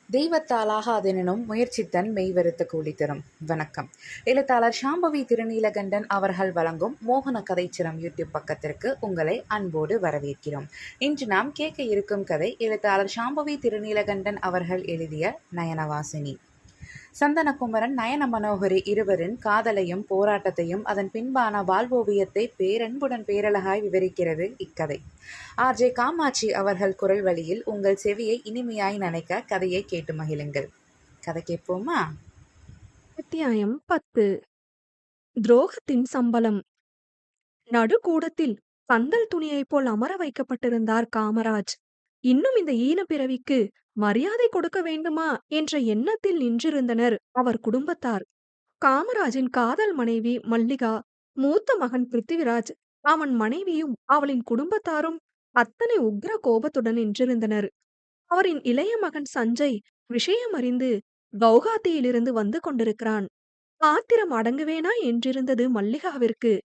தெய்வத்தாலாகாதெனினும் முயற்சித்தன் மெய்வருத்த கூலி தரும். வணக்கம். எழுத்தாளர் சாம்பவி திருநீலகண்டன் அவர்கள் வழங்கும் மோகன கதைச்சிரம் யூடியூப் பக்கத்திற்கு உங்களை அன்போடு வரவேற்கிறோம். இன்று நாம் கேட்க இருக்கும் கதை எழுத்தாளர் சாம்பவி திருநீலகண்டன் அவர்கள் எழுதிய நயனவாசினி. சந்தனகுமரன் நயன மனோகரி இருவரின் காதலையும் போராட்டத்தையும் அதன் பின்பான வாழ்வோவியத்தை பேரன்புடன் பேரழகாய் விவரிக்கிறது இக்கதை. ஆர்ஜே காமாட்சி அவர்கள் குரல் வழியில் உங்கள் செவியை இனிமையாய் நினைக்க கதையை கேட்டு மகிழுங்கள். கதை கேட்போமா? அத்தியாயம் 10. துரோகத்தின் சம்பளம். நடுக்கூடத்தில் பந்தல் துணியைப் போல் அமர வைக்கப்பட்டிருந்தார் காமராஜ். இன்னும் இந்த ஈனப்பிறவிக்கு மரியாதை கொடுக்க வேண்டுமா என்ற எண்ணத்தில் நின்றிருந்தனர் அவர் குடும்பத்தார். காமராஜின் காதல் மனைவி மல்லிகா, மூத்த மகன் பிருத்திவிராஜ், அவன் மனைவியும் அவளின் குடும்பத்தாரும் அத்தனை உக்ர கோபத்துடன் நின்றிருந்தனர். அவரின் இளைய மகன் சஞ்சய் விஷயம் அறிந்து கவுகாத்தியிலிருந்து வந்து கொண்டிருக்கிறான். ஆத்திரம் அடங்குவேனா என்றிருந்தது மல்லிகாவிற்கு.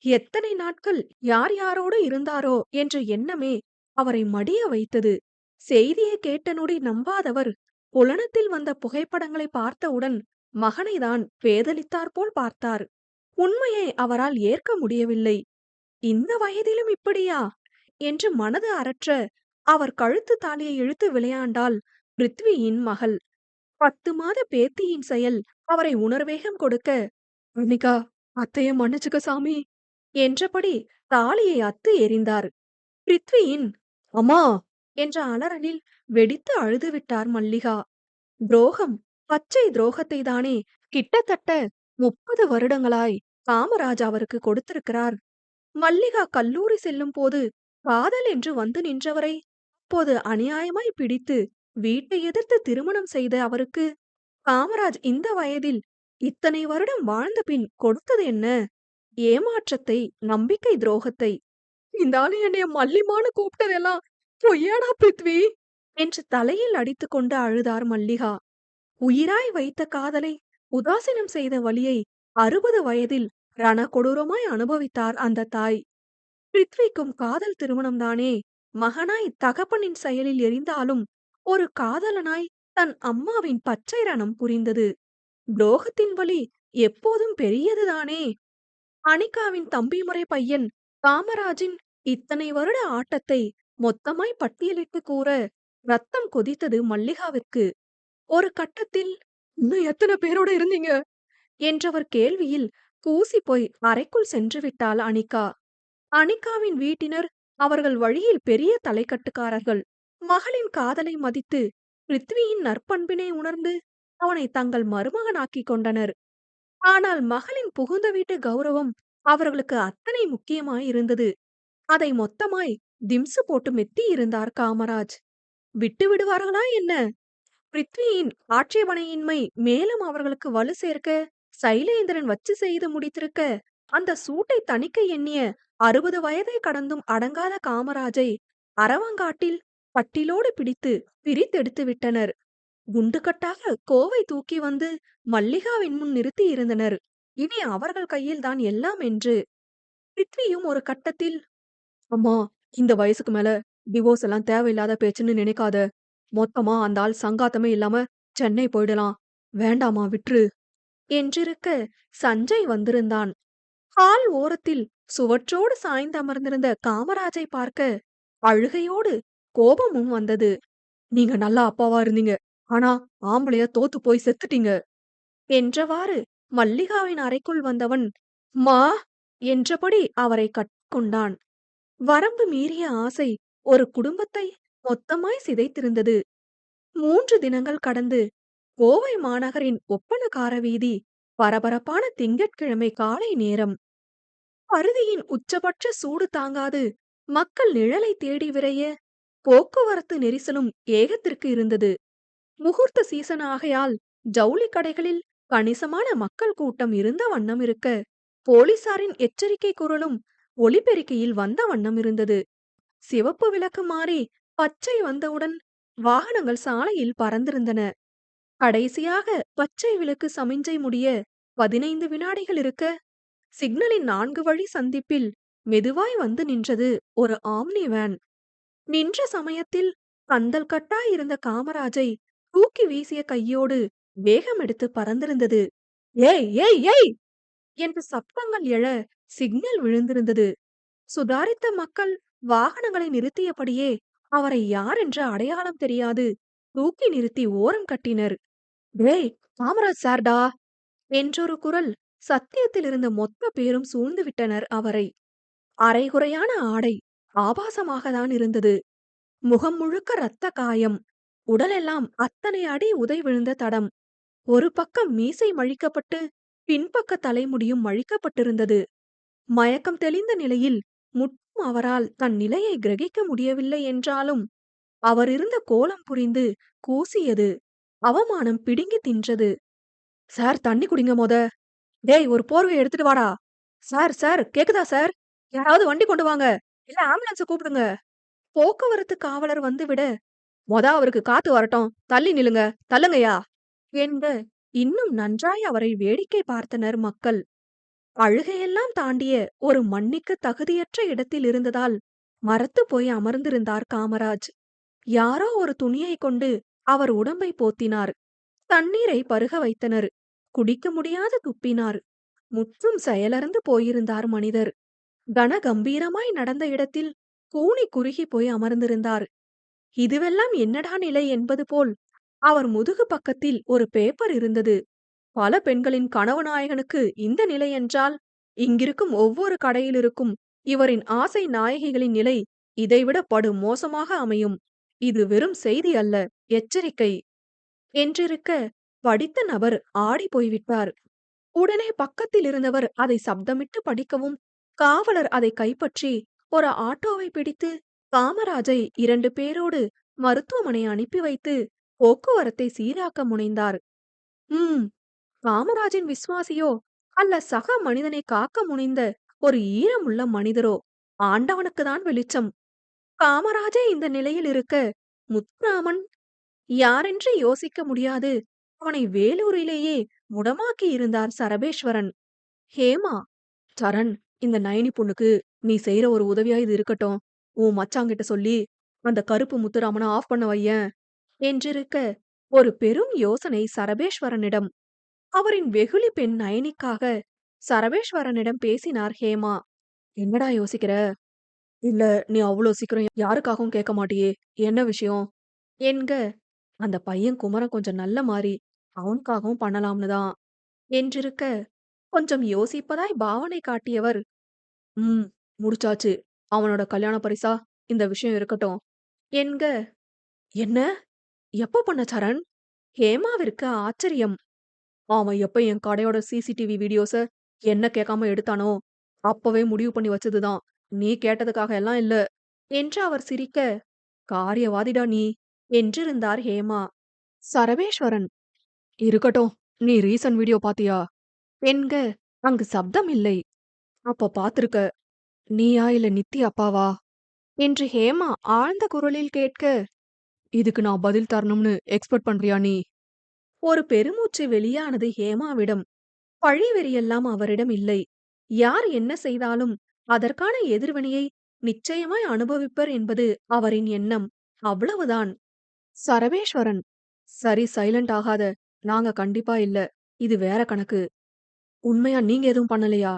எத்தனை நாட்கள் யார் யாரோடு இருந்தாரோ என்ற எண்ணமே அவரை மடிய வைத்தது. செய்தியை கேட்ட நொடி நம்பாதவர் புலனத்தில் வந்த புகைப்படங்களை பார்த்தவுடன் மகனைதான் பேதலித்தாற்போல் பார்த்தார். உண்மையை அவரால் ஏற்க முடியவில்லை. இந்த வயதிலும் இப்படியா என்று மனது அரற்ற அவர் கழுத்து தாலியை இழுத்து விளையாண்டாள் பிருத்வியின் மகள். 10 மாத பேத்தியின் செயல் அவரை உணர்வேகம் கொடுக்க, "அனிகா, அத்தைய மன்னிச்சுக்க சாமி" என்றபடி தாலியை அத்து எறிந்தார். பிருத்வியின் "அம்மா" என்ற அலறலில் வெடித்து அழுதுவிட்டார் மல்லிகா. துரோகம், பச்சை துரோகத்தை தானே கிட்டத்தட்ட 30 வருடங்களாய் காமராஜ் அவருக்கு கொடுத்திருக்கிறார். மல்லிகா கல்லூரி செல்லும் போது காதல் என்று வந்து நின்றவரை அப்போது அநியாயமாய் பிடித்து வீட்டை எதிர்த்து திருமணம் செய்த அவருக்கு காமராஜ் இந்த வயதில் இத்தனை வருடம் வாழ்ந்த பின் கொடுத்தது என்ன? ஏமாற்றத்தை, நம்பிக்கை துரோகத்தை. இந்த ஆளு என்னைய மல்லிமான்னு கூப்பிட்டதெல்லாம் பொய்யாடா பிருத்வி என்று தலையில் அடித்துக் கொண்டு அழுதார் மல்லிகா. உயிராய் வைத்த காதலை உதாசீனம் செய்த வலியை 60 வயதில் ரண கொடூரமாய் அனுபவித்தார் அந்த தாய். பிருத்விக்கும் காதல் திருமணம்தானே. மகனாய் தகப்பனின் செயலில் எரிந்தாலும் ஒரு காதலனாய் தன் அம்மாவின் பச்சை ரணம் புரிந்தது. துரோகத்தின் வலி எப்போதும் பெரியதுதானே. அனிகாவின் தம்பிமுறை பையன் காமராஜின் இத்தனை வருட ஆட்டத்தை மொத்தமாய் பட்டியலிட்டு கூற ரத்தம் கொதித்தது மல்லிகாவிற்கு. ஒரு கட்டத்தில், "இன்னும் எத்தனை பேரோட இருந்தீங்க?" என்றவர் கேள்வியில் கூசி போய் அறைக்குள் சென்று விட்டாள் அனிகா. அனிகாவின் வீட்டினர் அவர்கள் வழியில் பெரிய தலைக்கட்டுக்காரர்கள். மகளின் காதலை மதித்து பிருத்வியின் நற்பண்பினை உணர்ந்து அவனை தங்கள் மருமகனாக்கிக் கொண்டனர். ஆனால் மகளின் புகுந்த வீட்டு கௌரவம் அவர்களுக்கு அத்தனை முக்கியமாயிருந்தது. அதை மொத்தமாய் திம்சு போட்டு மெத்தி இருந்தார் காமராஜ். விட்டு விடுவார்களா என்ன? பிருத்வியின் ஆட்சேபனையின்மை மேலும் அவர்களுக்கு வலு சேர்க்க சைலேந்திரன் வச்சு செய்து முடித்திருக்க அந்த சூட்டை தணிக்க எண்ணிய 60 வயதை கடந்தும் அடங்காத காமராஜை அரவங்காட்டில் பட்டிலோடு பிடித்து பிரித்தெடுத்து விட்டனர். குண்டுகட்டாக கோவை தூக்கி வந்து மல்லிகாவின் முன் நிறுத்தி இருந்தனர். இனி அவர்கள் கையில்தான் எல்லாம் என்று. பிருத்வியும் ஒரு கட்டத்தில், "அம்மா, இந்த வயசுக்கு மேல டிவோர்ஸ் எல்லாம் தேவையில்லாத பேச்சுன்னு நினைக்காத. மொத்தமா அந்த ஆள் சங்காத்தமே இல்லாம சென்னை போயிடலாம். வேண்டாமா, விட்டுரு" என்றிருக்க சஞ்சய் வந்திருந்தான். ஹால் ஓரத்தில் சுவற்றோடு சாய்ந்து அமர்ந்திருந்த காமராஜை பார்க்க அழுகையோடு கோபமும் வந்தது. "நீங்க நல்லா அப்பாவா இருந்தீங்க. ஆனா ஆம்பளைய தோத்து போய் செத்துட்டீங்க" என்றவாறு மல்லிகாவின் அறைக்குள் வந்தவன் "மா" என்றபடி அவரை கட்டிக்கொண்டான். வரம்பு மீறிய ஆசை ஒரு குடும்பத்தை மொத்தமாய் சிதைத்திருந்தது. 3 தினங்கள் கடந்து கோவை மாநகரின் ஒப்பனக்கார வீதி பரபரப்பான திங்கட்கிழமை காலை நேரம். பருதியின் உச்சபட்ச சூடு தாங்காது மக்கள் நிழலை தேடி விரைய போக்குவரத்து நெரிசலும் ஏகத்திற்கு இருந்தது. முகூர்த்த சீசன் ஆகையால் ஜவுளி கடைகளில் கணிசமான மக்கள் கூட்டம் இருந்த வண்ணம் இருக்க, போலீசாரின் எச்சரிக்கை குரலும் ஒலிபெருக்கியில் வந்த வண்ணம் இருந்தது. சிவப்பு விளக்கு மாறி பச்சை வந்தவுடன் வாகனங்கள் சாலையில் பறந்திருந்தன. கடைசியாக பச்சை விளக்கு சமிஞ்சை முடிய 15 வினாடிகள் இருக்க, சிக்னலின் 4 வழி சந்திப்பில் மெதுவாய் வந்து நின்றது ஒரு ஆம்னி வேன். நின்ற சமயத்தில் பந்தல் கட்டாயிருந்த காமராஜை தூக்கி வீசிய கையோடு வேகம் எடுத்து பறந்திருந்தது. ஏய் ஏய் ஏய் என்று சப்தங்கள் எழ சிக்னல் விழுந்திருந்தது. சுதாரித்த மக்கள் வாகனங்களை நிறுத்தியபடியே அவரை யார் என்று அடையாளம் தெரியாது தூக்கி நிறுத்தி ஓரம் கட்டினர். டேய், காமராஜ் சார்டா என்றொரு குரல். சத்தியத்தில் இருந்த மொத்த பேரும் சூழ்ந்து விட்டனர் அவரை. அரைகுறையான ஆடை, ஆபாசமாக தான் இருந்தது. முகம் முழுக்க இரத்த காயம், உடலெல்லாம் அத்தனை அடி உதை விழுந்த தடம். ஒரு பக்கம் மீசை மழிக்கப்பட்டு பின்பக்க தலைமுடியும் மழிக்கப்பட்டிருந்தது. மயக்கம் தெளிந்த நிலையில் முற்றும் அவரால் தன் நிலையை கிரகிக்க முடியவில்லை என்றாலும் அவர் இருந்த கோலம் புரிந்து கூசியது. அவமானம் பிடுங்கி தின்றது. சார், தண்ணி குடிங்க மொத. டேய், ஒரு போர்வை எடுத்துட்டு வாடா. சார் சார், கேக்குதா சார்? யாராவது வண்டி கொண்டு வாங்க, இல்ல ஆம்புலன்ஸ கூப்பிடுங்க. போக்குவரத்து காவலர் வந்துவிட, அவருக்கு காத்து வரட்டும், தள்ளி நில்லுங்க, தள்ளுங்கய்யா என்க இன்னும் நன்றாய் அவரை வேடிக்கை பார்த்தனர் மக்கள். அழுகையெல்லாம் தாண்டிய ஒரு மன்னிக்க தகுதியற்ற இடத்தில் இருந்ததால் மரத்து போய் அமர்ந்திருந்தார் காமராஜ். யாரோ ஒரு துணியை கொண்டு அவர் உடம்பை போத்தினார். தண்ணீரை பருக வைத்தனர். குடிக்க முடியாது துப்பினார். முற்றும் செயலறந்து போயிருந்தார் மனிதர். கனகம்பீரமாய் நடந்த இடத்தில் கூனி குறுகி போய் அமர்ந்திருந்தார். இதுவெல்லாம் என்னடா நிலை என்பது போல் அவர் முதுகு பக்கத்தில் ஒரு பேப்பர் இருந்தது. பல பெண்களின் கனவு நாயகனுக்கு இந்த நிலை என்றால், இங்கிருக்கும் ஒவ்வொரு கடையில் இருக்கும் இவரின் ஆசை நாயகிகளின் நிலை இதைவிட படு மோசமாக அமையும். இது வெறும் செய்தி அல்ல, எச்சரிக்கை என்றிருக்க படித்த நபர் ஆடி போய்விட்டார். உடனே பக்கத்தில் இருந்தவர் அதை சப்தமிட்டு படிக்கவும், காவலர் அதை கைப்பற்றி ஒரு ஆட்டோவை பிடித்து காமராஜை 2 பேரோடு மருத்துவமனை அனுப்பி வைத்து போக்குவரத்தை சீராக்க முனைந்தார். காமராஜின் விசுவாசியோ அல்ல சக மனிதனை காக்க முனைந்த ஒரு ஈரமுள்ள மனிதரோ, ஆண்டவனுக்குதான் வெளிச்சம். காமராஜே இந்த நிலையில் இருக்க முத்துராமன் யாரென்று யோசிக்க முடியாது அவனை வேலூரிலேயே முடமாக்கி இருந்தார் சரபேஸ்வரன். ஹேமா, சரண், இந்த நயனி பொண்ணுக்கு நீ செய்யற ஒரு உதவியா இது இருக்கட்டும். உன் மச்சாங்கிட்ட சொல்லி அந்த கருப்பு முத்துராமனை ஆஃப் பண்ண வையேன் என்றிருக்க ஒரு பெரும் யோசனை சரபேஸ்வரனிடம். அவரின் வெகுளி பெண் நயனிக்காக சரபேஸ்வரனிடம் பேசினார் ஹேமா. என்னடா யோசிக்கிற? இல்ல, நீ அவ்வளோ சீக்கிரம் யாருக்காகவும் கேட்க மாட்டியே, என்ன விஷயம் என்க. அந்த பையன் குமரன் கொஞ்சம் நல்ல மாறி, அவனுக்காகவும் பண்ணலாம்னு தான் என்றிருக்க கொஞ்சம் யோசிப்பதாய் பாவனை காட்டியவர், முடிச்சாச்சு. அவனோட கல்யாண பரிசா இந்த விஷயம் இருக்கட்டும் என்க. என்ன? எப்ப பண்ண சரண்? ஹேமாவிற்கு ஆச்சரியம். அவன் எப்ப என் கடையோட சிசிடிவி வீடியோஸ என்ன கேட்காம எடுத்தானோ அப்பவே முடிவு பண்ணி வச்சதுதான். நீ கேட்டதுக்காக எல்லாம் இல்ல என்று அவர் சிரிக்க, காரியவாதிடா நீ என்றிருந்தார் ஹேமா. சரபேஸ்வரன், இருக்கட்டும், நீ ரீசன்ட் வீடியோ பாத்தியா என்க. அங்கு சப்தம் இல்லை. அப்ப பாத்திருக்க. நீயா இல்ல நித்தி அப்பாவா என்று ஹேமா ஆழ்ந்த குரலில் கேட்க, இதுக்கு நான் பதில் தரணும்னு எக்ஸ்பெக்ட் பண்றியா நீ? ஒரு பெருமூச்சு வெளியானது ஹேமாவிடம். பழிவெறியெல்லாம் அவரிடம் இல்லை. யார் என்ன செய்தாலும் அதற்கான எதிர்வினையை நிச்சயமாய் அனுபவிப்பர் என்பது அவரின் எண்ணம். அவ்வளவுதான். சரபேஸ்வரன், சரி, சைலண்ட் ஆகாத. நாங்க கண்டிப்பா இல்ல. இது வேற கணக்கு. உண்மையா நீங்க எதுவும் பண்ணலையா?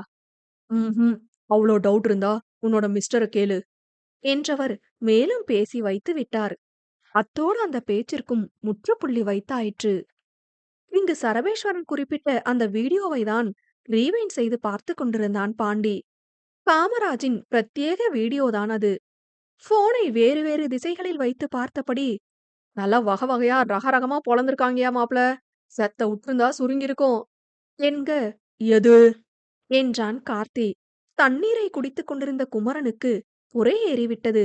அவ்வளோ டவுட் இருந்தா உன்னோட மிஸ்டரை கேளு என்றவர் மேலும் பேசி வைத்து விட்டார். அத்தோடு அந்த பேச்சிற்கும் முற்றுப்புள்ளி வைத்தாயிற்று. இங்கு சரபேஸ்வரன் குறிப்பிட்ட அந்த வீடியோவை தான் ரீவைண்ட் செய்து பார்த்து கொண்டிருந்தான் பாண்டி. காமராஜின் பிரத்யேக வீடியோதான் அது. போனை வேறு வேறு திசைகளில் வைத்து பார்த்தபடி, நல்லா வகை வகையா ரகரகமா பொளந்திருக்காங்கயா மாப்ள, செத்த உற்றிருந்தா சுருங்கிருக்கும் என்க. எது என்றான் கார்த்தி. தண்ணீரை குடித்துக் கொண்டிருந்த குமரனுக்கு புரை ஏறிவிட்டது.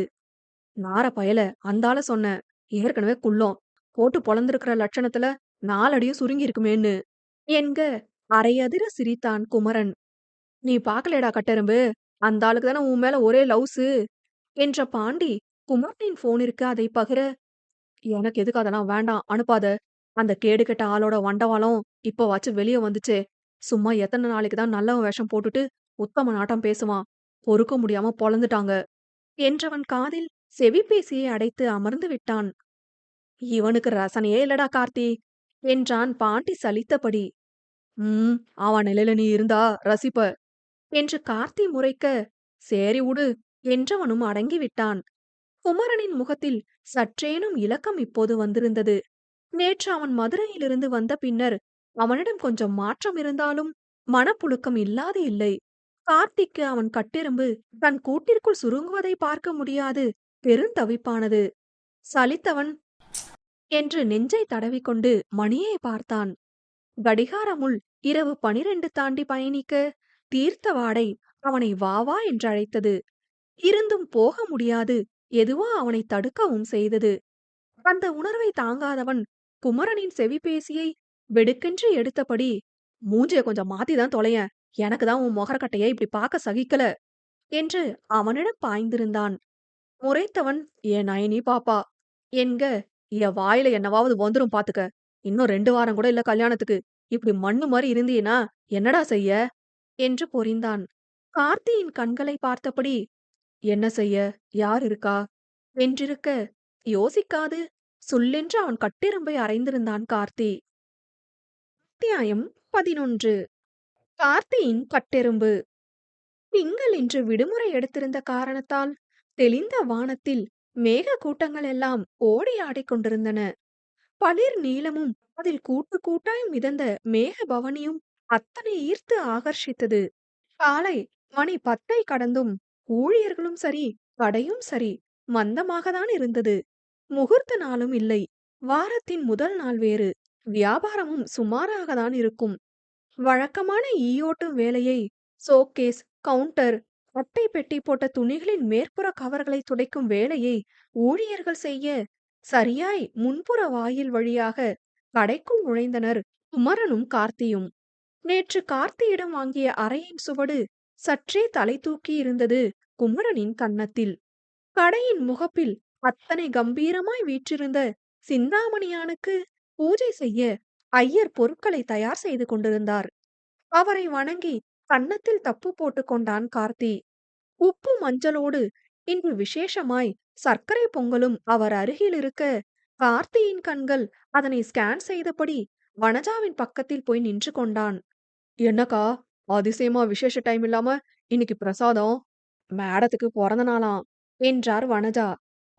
நார பயல, அந்தால சொன்ன, ஏற்கனவே குள்ளம் போட்டு பொளந்திருக்கிற லட்சணத்துல 4 அடியும் சுருங்கி இருக்குமேன்னு என்க. அரையதிர சிரித்தான் குமரன். நீ பாக்கலேடா கட்டெரும்பு, அந்த ஆளுக்கு தானே உன் மேல ஒரே லவ்ஸு என்ற பாண்டி குமரனின் போனிற்கு அதை பகிர, எனக்கு எதுக்கு அதெல்லாம் வேண்டாம், அனுப்பாத. அந்த கேடு கெட்ட ஆளோட வண்டவாளம் இப்ப வச்சு வெளியே வந்துச்சே, சும்மா எத்தனை நாளைக்கு தான் நல்லவன் வேஷம் போட்டுட்டு உத்தம நாட்டம் பேசுவான், பொறுக்க முடியாம பொளந்துட்டாங்க என்றவன் காதில் செவிப்பேசியை அடைத்து அமர்ந்து விட்டான். இவனுக்கு ரசனையே இல்லடா கார்த்தி என்றான் பாண்டி சலித்தபடி. ம் அவன் நிலையில நீ இருந்தா ரசிப்ப என்று கார்த்தி முறைக்க, சேரி உடு என்றவனும் அடங்கிவிட்டான். குமரனின் முகத்தில் சற்றேனும் இலக்கம் இப்போது வந்திருந்தது. நேற்று அவன் மதுரையிலிருந்து வந்த பின்னர் அவனிடம் கொஞ்சம் மாற்றம் இருந்தாலும் மனப்புழுக்கம் இல்லாது இல்லை. கார்த்திக்கு அவன் கட்டெரும்பு தன் கூட்டிற்குள் சுருங்குவதை பார்க்க முடியாது பெருந்தவிப்பானது. சலித்தவன் என்று நெஞ்சை தடவிக்கொண்டு மணியை பார்த்தான். கடிகாரமுள் இரவு 12 தாண்டி பயணிக்க தீர்த்த வாடை அவனை வா வா என்றழைத்தது. இருந்தும் போக முடியாது எதுவோ அவனை தடுக்கவும் செய்தது. அந்த உணர்வை தாங்காதவன் குமரனின் செவிபேசியை வெடுக்கென்று எடுத்தபடி, மூஞ்சிய கொஞ்சம் மாத்திதான் தொலையேன், எனக்கு தான் உன் மொகரக்கட்டைய இப்படி பார்க்க சகிக்கல என்று அவனிடம் பாய்ந்திருந்தான். முறைத்தவன், என் நயனி பாப்பா என்க, என் வாயில என்னவாவது வந்துரும் பாத்துக்க. இன்னும் 2 வாரம் கூட இல்ல கல்யாணத்துக்கு. இப்படி மண்ணு மாரி இருந்தீனா என்னடா செய்ய என்று பொரிந்தான். கார்த்தியின் கண்களை பார்த்தபடி, என்ன செய்ய, யார் இருக்கா என்றிருக்க, யோசிக்காது சுள்ளென்று அவன் கட்டெரும்பை அறைந்திருந்தான் கார்த்தி. அத்தியாயம் 11. கார்த்தியின் கட்டெரும்பு. திங்கள் இன்று விடுமுறை எடுத்திருந்த காரணத்தால் தெளிந்த வானத்தில் மேக கூட்டங்கள் எல்லாம் ஓடி ஆடிக் கொண்டிருந்தன. பளிர் நீலமும் அதில் கூட்டு கூட்டாய் மிதந்த மேக பவனியும் அத்தனை ஈர்த்து ஆகர்ஷித்தது. காலை மணி 10 கடந்தும் ஊழியர்களும் சரி கடையும் சரி மந்தமாகத்தான் இருந்தது. முகூர்த்த நாளும் இல்லை. வாரத்தின் முதல் நாள் வேறு. வியாபாரமும் சுமாராகத்தான் இருக்கும். வழக்கமான ஈயோட்டும் வேலையை, ஷோகேஸ், கவுண்டர், அட்டை பெட்டி போட்ட துணிகளின் மேற்புற கவர்களை துடைக்கும் வேலையை ஊழியர்கள் செய்ய சரியாய் முன்புற வாயில் வழியாக கடைக்குள் நுழைந்தனர் குமரனும் கார்த்தியும். நேற்று கார்த்தியிடம் வாங்கிய அறையின் சுவடு சற்றே தலை தூக்கி இருந்தது குமரனின் கன்னத்தில். கடையின் முகப்பில் அத்தனை கம்பீரமாய் வீற்றிருந்த சிந்தாமணியானுக்கு பூஜை செய்ய ஐயர் பொருட்களை தயார் செய்து கொண்டிருந்தார். அவரை வணங்கி கன்னத்தில் தப்பு போட்டுக் கொண்டான் கார்த்தி. உப்பு மஞ்சளோடு இன்று விசேஷமாய் சர்க்கரை பொங்கலும் அவர் அருகில் இருக்க, கார்த்தியின் கண்கள் அதனை ஸ்கேன் செய்தபடி வனஜாவின் பக்கத்தில் போய் நின்று கொண்டான். என்னக்கா, அதிசயமா விசேஷ டைம் இல்லாம இன்னைக்கு பிரசாதம்? மேடத்துக்கு பிறந்த நாளாம் என்றார் வனஜா.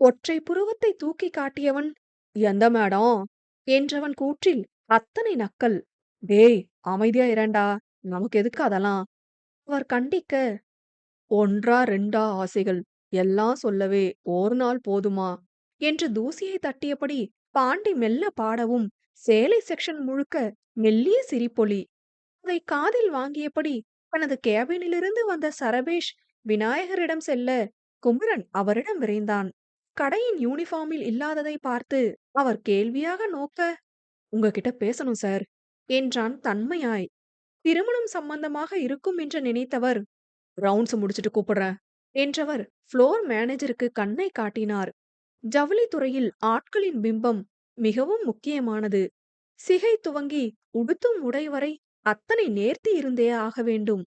ஒற்றை புருவத்தை தூக்கி காட்டியவன், எந்த மேடம் என்றவன் கூற்றில் அத்தனை நக்கல். டேய், அமைதியா இரண்டா, நமக்கு எதுக்கு அதெல்லாம் அவர் கண்டிக்க. ஒன்றா ரெண்டா ஆசைகள் எல்லாம் சொல்லவே ஒரு நாள் போதுமா என்று தூசியை தட்டியபடி பாண்டி மெல்ல பாடவும் சேலை செக்ஷன் முழுக்க மெல்லிய சிரிப்பொலி. அதை காதில் வாங்கியபடி தனது கேபினிலிருந்து வந்த சரபேஷ் விநாயகரிடம் செல்ல குமரன் அவரிடம் விரைந்தான். கடையின் யூனிஃபார்மில் இல்லாததை பார்த்து அவர் கேள்வியாக நோக்க, உங்ககிட்ட பேசணும் சார் என்றான் தன்மையாய். திருமணம் சம்பந்தமாக இருக்கும் என்று நினைத்தவர், ரவுண்ட்ஸ் முடிச்சிட்டு கூப்பிடுறேன் என்றவர் ஃப்ளோர் மேனேஜருக்கு கண்ணை காட்டினார். ஜவுளி துறையில் ஆட்களின் பிம்பம் மிகவும் முக்கியமானது. சிகை துவங்கி உடுத்தும் உடை வரை அத்தனை நேர்த்தி இருந்தே ஆக வேண்டும்.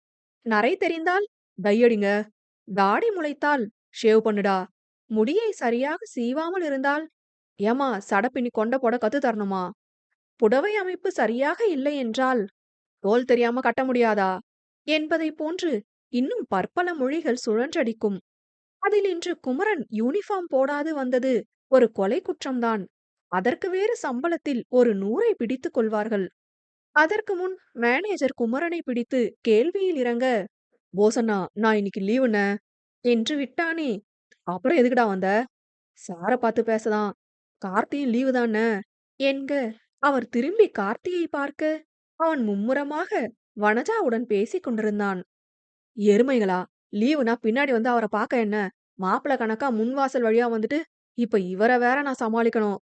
நரை தெரிந்தால் டையடிங்க, தாடி முளைத்தால் ஷேவ் பண்ணுடா, முடியை சரியாக சீவாமல் இருந்தால், ஏமா சடப்பின்னி கொண்ட போட கத்து தரணுமா, புடவை அமைப்பு சரியாக இல்லை என்றால், தோல் தெரியாம கட்ட முடியாதா என்பதை போன்று இன்னும் பற்பல மொழிகள் சுழன்றடிக்கும். அதில் இன்று குமரன் யூனிஃபார்ம் போடாது வந்தது ஒரு கொலை குற்றம்தான். அதற்கு வேறு சம்பளத்தில் ஒரு 100ஐ பிடித்துக் கொள்வார்கள். அதற்கு முன் மேனேஜர் குமரனை பிடித்து கேள்வியில் இறங்க, போசண்ணா நான் இன்னைக்கு லீவுண்ண என்று விட்டானே. அப்புறம் எதுக்குடா வந்த? சார பார்த்து பேசதான். கார்த்தியும் லீவு தானே என்க. அவர் திரும்பி கார்த்தியை பார்க்க அவன் மும்முரமாக வனஜாவுடன் பேசிக் கொண்டிருந்தான். எருமைகளா, லீவுனா பின்னாடி வந்து அவரை பார்க்க என்ன, மாப்பிள கணக்கா முன்வாசல் வழியா வந்துட்டு இப்ப இவரை வேற நான் சமாளிக்கணும்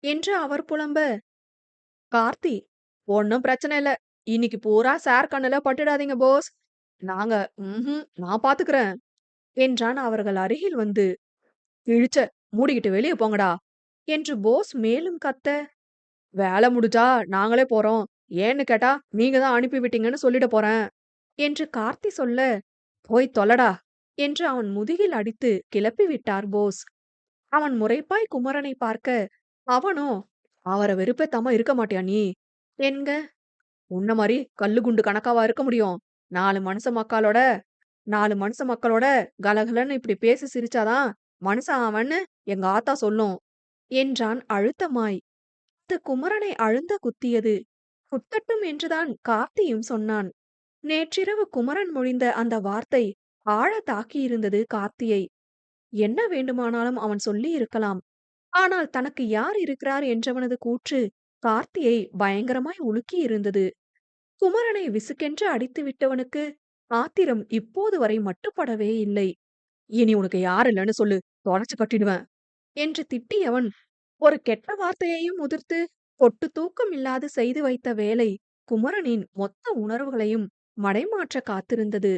என்று அவர் புலம்ப, கார்த்தி ஒன்னும் பிரச்சனை இல்ல, இன்னைக்கு பூரா சார் கண்ணுல பட்டுடாதீங்க போஸ், நாங்க நான் பாத்துக்கிறேன் என்றான் அவர்கள் அருகில் வந்து. இழிச்ச, மூடிக்கிட்டு வெளியே போங்கடா என்று போஸ் மேலும் கத்த, வேலை முடிஞ்சா நாங்களே போறோம், ஏன்னு கேட்டா நீங்க தான் அனுப்பி விட்டீங்கன்னு சொல்லிட போறேன் என்று கார்த்தி சொல்ல, போய் தொலைடா என்று அவன் முதுகில் அடித்து கிளப்பி விட்டார் போஸ். அவன் முறைப்பாய் குமரனை பார்க்க அவனோ, "அவர வெறுப்பேத்தாம இருக்க மாட்டியா நீ?" என்க, "உன்ன மாரி கல்லு குண்டு கணக்காவா இருக்க முடியும்? 4 மனுஷ மக்களோட 4 மனுஷ மக்களோட கலகலன்னு இப்படி பேசி சிரிச்சாதான் மனுஷன் அவன்னு எங்க ஆத்தா சொல்லும்" என்றான் அழுத்தமாய். அது குமரனை அழுந்த குத்தியது. குத்தட்டும் என்றுதான் கார்த்தியும் சொன்னான். நேற்றிரவு குமரன் மொழிந்த அந்த வார்த்தை ஆழ தாக்கியிருந்தது கார்த்தியை. என்ன வேண்டுமானாலும் அவன் சொல்லியிருக்கலாம். ஆனால் தனக்கு யார் இருக்கிறார் என்றவனது கூற்று கார்த்தியை பயங்கரமாய் உலுக்கியிருந்தது. குமரனை விசுக்கென்று அடித்து விட்டவனுக்கு ஆத்திரம் இப்போது வரை மட்டுப்படவே இல்லை. "இனி உனக்கு யார் இல்லன்னு சொல்லு, தொலைச்சு கட்டிடுவேன்" என்று திட்டியவன் ஒரு கெட்ட வார்த்தையையும் உதிர்த்து பொட்டு தூக்கம் இல்லாது செய்து வைத்த வேலை குமரனின் மொத்த உணர்வுகளையும் மடைமாற்ற காத்திருந்தது.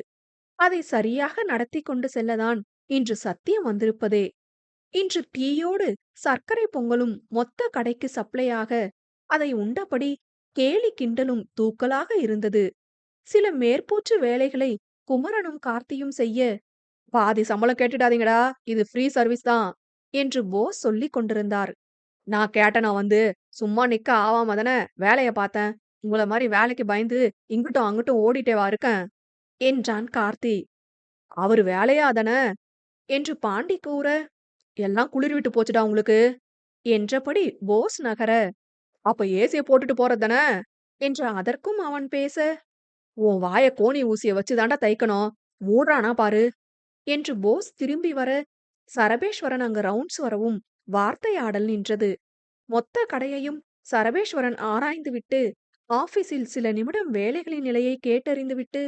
அதை சரியாக நடத்தி கொண்டு செல்லதான் இன்று சத்தியம் வந்திருப்பதே. இன்று டீயோடு சர்க்கரை பொங்கலும் மொத்த கடைக்கு சப்ளையாக அதை உண்டபடி கேலி கிண்டலும் தூக்கலாக இருந்தது. சில மேற்பூச்சு வேலைகளை குமரனும் கார்த்தியும் செய்ய, "பாதி சம்பளம் கேட்டுடாதீங்கடா, இது ஃப்ரீ சர்வீஸ் தான்" என்று போஸ் சொல்லிக் கொண்டிருந்தார். "நான் கேட்டனா வந்து, சும்மா நிக்க ஆவாம தானே வேலைய பார்த்தேன். உங்கள மாரி வேலைக்கு பயந்து இங்கிட்டும் அங்கிட்டும் ஓடிட்டேவா இருக்கேன்" என்றான் கார்த்தி. "அவரு வேலையே அதான" என்று பாண்டி கூற, "எல்லாம் குளிர் விட்டு போச்சுடா உங்களுக்கு" என்றபடி போஸ் நகர, "அப்ப ஏசிய போட்டுட்டு போறது தான" என்று அதற்கும் அவன் பேச, "உன் வாய கோணி ஊசிய வச்சு தான்டா தைக்கணும். மூடுறானா பாரு" என்று போஸ் திரும்பி வர, சரபேஸ்வரன் அங்கு ரவுண்ட்ஸ் வரவும் வார்த்தையாடல் நின்றது. மொத்த கடையையும் சரபேஸ்வரன் ஆராய்ந்துவிட்டு, ஆபீஸில் சில நிமிடம் வேலைகளின் நிலையை கேட்டறிந்துவிட்டு,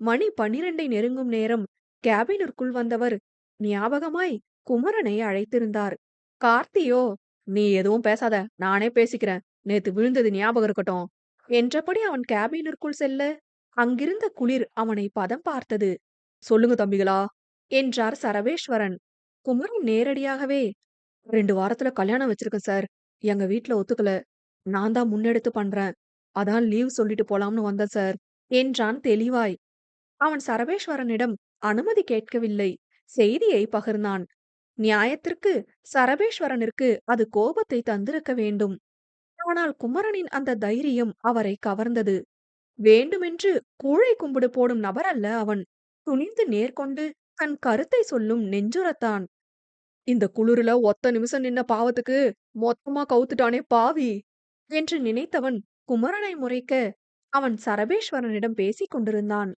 மணி 12 நெருங்கும் நேரம் கேபினிற்குள் வந்தவர் ஞாபகமாய் குமரனை அழைத்திருந்தார். கார்த்தியோ, "நீ எதுவும் பேசாத, நானே பேசிக்கிறேன். நேத்து விழுந்தது ஞாபகம் இருக்கட்டும்" என்றபடி அவன் கேபினிற்குள் செல்ல, அங்கிருந்த குளிர் அவனை பதம் பார்த்தது. "சொல்லுங்க தம்பிகளா" என்றார் சரபேஸ்வரன். குமரன் நேரடியாகவே, 2 வாரத்துல கல்யாணம் வச்சிருக்கேன் சார். எங்க வீட்ல ஒத்துக்கல. நான் தான் முன்னெடுத்து பண்றேன். அதான் லீவ் சொல்லிட்டு போலாம்னு வந்தேன் சார்" என்றான் தெளிவாய். அவன் சரபேஸ்வரனிடம் அனுமதி கேட்கவில்லை. செய்தியை பகிர்ந்தான். நியாயத்திற்கு சரபேஸ்வரனிற்கு அது கோபத்தை தந்திருக்க வேண்டும். ஆனால் குமரனின் அந்த தைரியம் அவரை கவர்ந்தது. வேண்டுமென்று கூழை கும்பிடு போடும் நபர் அல்ல அவன். துணிந்து நேர்கொண்டு தன் கருத்தை சொல்லும் நெஞ்சுரத்தான். "இந்த குளிருல ஒத்த நிமிஷம் நின்ன பாவத்துக்கு மொத்தமா கவுத்துட்டானே பாவி" என்று நினைத்தவன் குமரனை முறைக்க, அவன் சரபேஸ்வரனிடம் பேசிக் கொண்டிருந்தான்.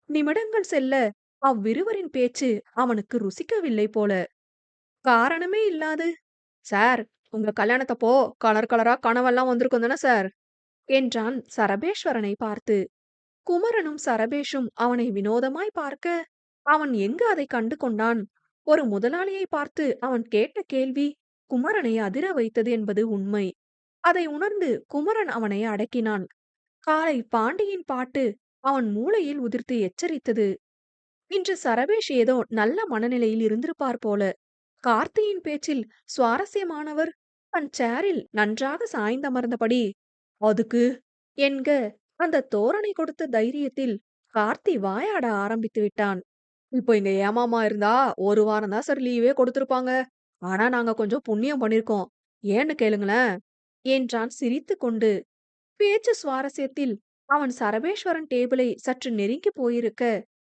நிமிடங்கள் செல்ல அவ்விருவரின் பேச்சு அவனுக்கு ருசிக்கவில்லை போல. காரணமே இல்லாது, "சார், உங்க கல்யாணத்தப்போ கலர் கலரா கனவெல்லாம் வந்திருக்கும் தானே சார்" என்றான் சரபேஸ்வரனை பார்த்து. குமரனும் சரபேஷும் அவனை வினோதமாய் பார்க்க, அவன் எங்கு அதை கண்டு கொண்டான்? ஒரு முதலாளியை பார்த்து அவன் கேட்ட கேள்வி குமரனை அதிர வைத்தது என்பது உண்மை. அதை உணர்ந்து குமரன் அவனை அடக்கினான். காலை பாண்டியின் பாட்டு அவன் மூளையில் உதிர்த்து எச்சரித்தது. இன்று சரபேஷ் ஏதோ நல்ல மனநிலையில் இருந்திருப்பார் போல. கார்த்தியின் பேச்சில் சுவாரஸ்யமானவர் தன் சேரில் நன்றாக சாய்ந்தமர்ந்தபடி, "அதுக்கு" என்க, அந்த தோரணை கொடுத்த தைரியத்தில் கார்த்தி வாயாட ஆரம்பித்து விட்டான். "இப்போ இங்க ஏமாமா இருந்தா 1 வாரம் தான் சார் லீவே கொடுத்திருப்பாங்க. ஆனா நாங்க கொஞ்சம் புண்ணியம் பண்ணிருக்கோம். ஏன்னு கேளுங்களேன்" என்றான் சிரித்துக்கொண்டு. பேச்சு சுவாரஸ்யத்தில் அவன் சரபேஸ்வரன் டேபிளை சற்று நெருங்கி போயிருக்க,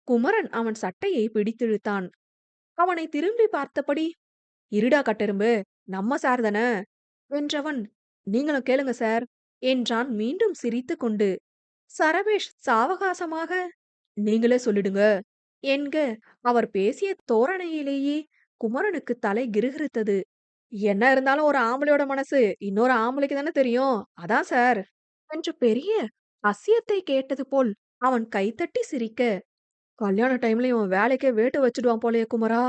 குமரன் அவன் சட்டையை பிடித்திழுத்தான். அவனை திரும்பி பார்த்தபடி, "இருடா கட்டெரும்பு, நம்ம சார் தான" என்றவன், "நீங்களும் கேளுங்க சார்" என்றான் மீண்டும் சிரித்துக்கொண்டு. சரபேஷ் சாவகாசமாக, "நீங்களே சொல்லிடுங்க" என்க, அவர் பேசிய தோரணையிலேயே குமரனுக்கு தலை கிறுகிறுத்தது. "என்ன இருந்தாலும் ஒரு ஆம்பளையோட மனசு இன்னொரு ஆம்பளைக்கு தானே தெரியும். அதான் சார்" என்று பெரிய அசியத்தை கேட்டது போல் அவன் கைத்தட்டி சிரிக்க, "கல்யாண டைம்ல இவன் வேலைக்கே வேட்டு வச்சுடுவான் போலயே குமரா"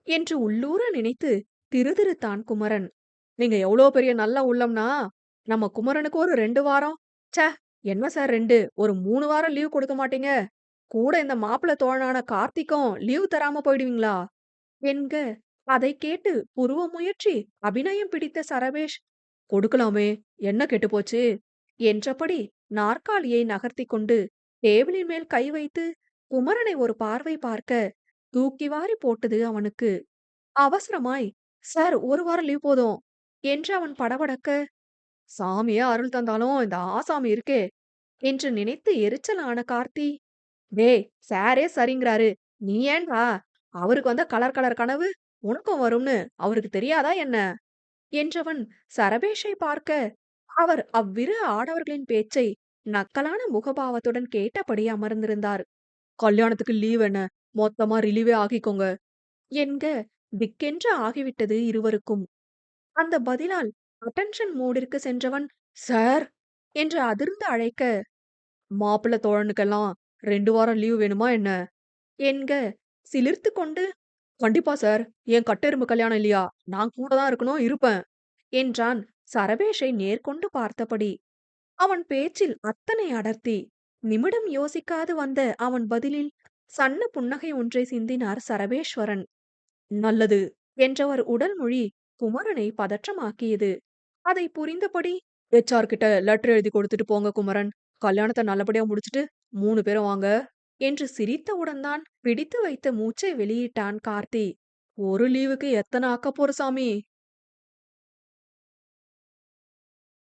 என்று உள்ளூர நினைத்து திருதிருத்தான் குமரன். "நீங்க எவ்ளோ பெரிய நல்ல உள்ளம்னா, நம்ம குமரனுக்கு ஒரு 2 வாரம், ச்சே, என்ன சார் 2, ஒரு 3 வாரம் லீவ் கொடுக்க மாட்டீங்க? கூட இந்த மாப்பிள்ளை தோழனான கார்த்திக்கும் லீவ் தராம போயிடுவீங்களா?" என்க, அதைக் கேட்டு புருவ முயற்சி அபிநயம் பிடித்த சரபேஷ், "கொடுக்கலாமே, என்ன கெட்டுப்போச்சு" என்றபடி நாற்காலியை நகர்த்திக் கொண்டு டேபிளின் மேல் கை வைத்து குமரனை ஒரு பார்வை பார்க்க, தூக்கி வாரி போட்டது அவனுக்கு. அவசரமாய், "சார், 1 வாரம் லீவ் போதும்" என்று அவன் படபடக்க, சாமியே அருள் தந்தாலும் இந்த ஆசாமி இருக்கே என்று நினைத்து எரிச்சலான கார்த்தி, டேய் சாரே சரிங்கிறாரு. நீ ஏன்டா? அவருக்கு வந்த கலர் கலர் கனவு உனக்கும் வரும்னு அவருக்கு தெரியாதா என்ன? என்றவன் சரபேஷை பார்க்க, அவர் அவ்விரு ஆடவர்களின் பேச்சை நக்கலான முகபாவத்துடன் கேட்டபடி அமர்ந்திருந்தார். கல்யாணத்துக்கு லீவ் என்ன? மொத்தமா ரிலீவே ஆக்கிக்கோங்க என்க திக்கென்று ஆகிவிட்டது இருவருக்கும். அந்த பதிலால் அட்டென்ஷன் மோடிற்கு சென்றவன், சார் என்று அதிர்ந்து அழைக்க, மாப்பிள்ளை தோழனுக்கெல்லாம் 2 வாரம் லீவ் வேணுமா என்ன? என்க சிலிர்த்து கொண்டு, கண்டிப்பா சார். என் கட்டெரும்பு கல்யாணம் இல்லையா? நான் கூட தான் இருக்கணும், இருப்பேன் என்றான் சரபேஷை நேர்கொண்டு பார்த்தபடி. அவன் பேச்சில் அத்தனை அடர்த்தி. நிமிடம் யோசிக்காது வந்த அவன் பதிலில் சன்ன புன்னகை ஒன்றை சிந்தினார் சரபேஸ்வரன். நல்லது என்றவர் உடல் மொழி குமரனை பதற்றமாக்கியது. அதை புரிந்தபடி, HR கிட்ட லெட்டர் எழுதி கொடுத்துட்டு போங்க குமரன். கல்யாணத்தை நல்லபடியா முடிச்சிட்டு 3 பேரும் வாங்க என்று சிரித்தவுடன் தான் பிடித்து வைத்த மூச்சை வெளியிட்டான் கார்த்தி. ஒரு லீவுக்கு எத்தனை அக்கப்போர் சாமி